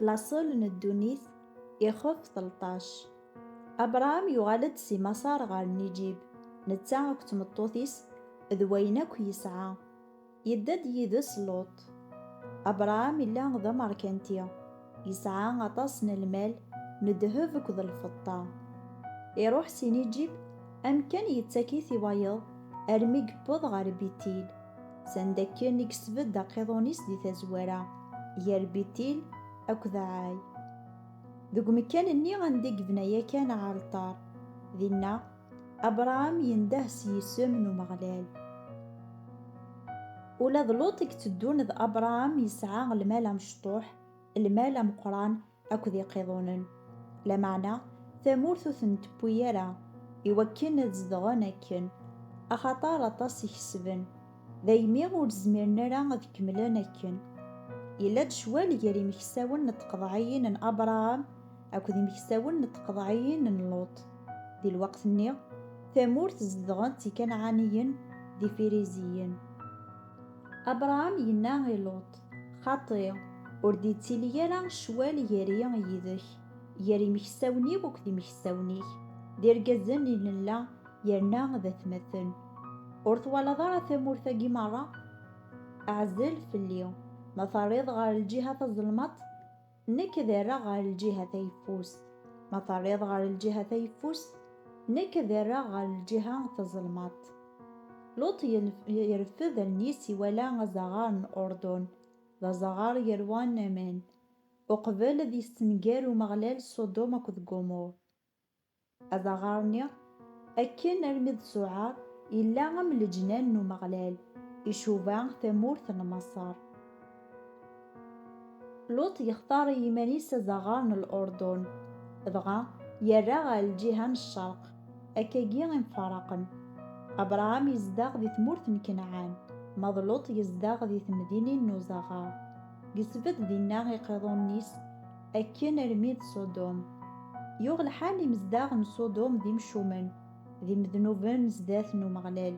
لاصول ندونيث يخف 13. أبرام يغالد سي مسار غار نيجيب نتا كتمطوثيس ذوينك يسعى يدد يدس لوط. أبرام إلا ذا ماركنتيا يسعى غطاس المال ندهف كذ الفضة يروح سي نيجيب أمكان يتاكي ثوايض أرمي قبض غار بيتيل سندكين يكسبد داقيضونيس دي تزوارا يار بيتيل أكذا عاي ذوك مكان اني غندق بنايا كان عالطار ذينا أبرام ينده سيسم ومغلال ولا ذلوطك تدون ذ أبرام يسعى المال مشطوح المال مقران أكذ يقيضونن لا معنى ثمورث ثنتبويرا يوكين تزدغن أكن أخطار طاس يكسبن ذايمي ور زميرنا راه غد كملان أكن إلا شوال يري مكساون نتقضعين ان أبرام أكو ذي مكساون نتقضعين ان لوط دي الوقت ني ثمورث زدغن تي كان عانيين دي فيريزيين. أبرام يناغي لوط خاطي وردي تيليالا شوال يري يذك يري مكساوني وك ذي مكساونيك دير قزن لله يرنا ذا ثمثن ورثوالا ضارة ثمورثاقي مرة أعزل في اليوم ما طريض غير الجهة الظلمت نك ذرة غير الجهة يفوس ما طريض غير الجهة يفوس نك ذرة غير الجهة الظلمت. لوط يرفض النيسي ولا غزغار الأردن ذا زغار يروان نمان وقبل ذي السنجار ومغلال صدوم كذ قمور أزغارني أكن أرمذ سعار إلا غم الجنان ومغلال يشوفان ثمورث المصار. لوط يختار يمانيس زغارن الأردن ضغا يرغى الجهة الشرق أكاقي انفرقن. أبرام يزداغ ذي ثمورث كنعان مظلوط يزداغ ذي ثمدين نوزغار قسبت ذي الناغي قيضونيس أكن رميد صدوم يوغ الحال مزداغ صدوم ذي مشومن ذي مذنوبن زداث مغلال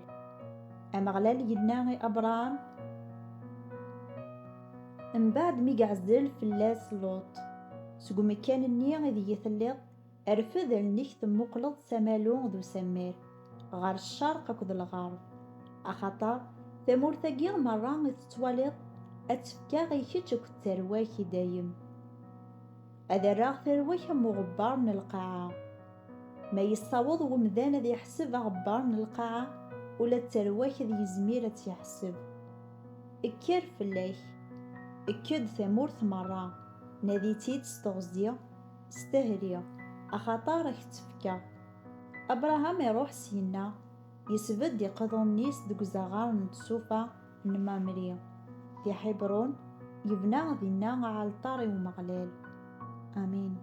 أمغلال يناغي أبرام من بعد ميقعزل فلاس لوط سقو مكان النية ذي يثليض أرفذ النكت مقلض سمالون ذو سمير غار الشرق أكد الغرب أخطر ثمورثاقي مرة تتواليض أتفكا غيكيتش أكد ترواكي دايم أذراغ ترواكي مغبار من القاعة ما يصاوض ومذان ذي يحسب غبار من القاعة ولا ترواكي ذي زميرة يحسب اكير فلاك اكيد ثمورث مرة ناديتي تستغزية استهرية أخطارك تفكا. أبراهام يروح سينا يسبد يقضون نيس دق زغار نتسوفا نمامرية في حبرون يبنى ذي الناغ على الطاري ومغلال. آمين.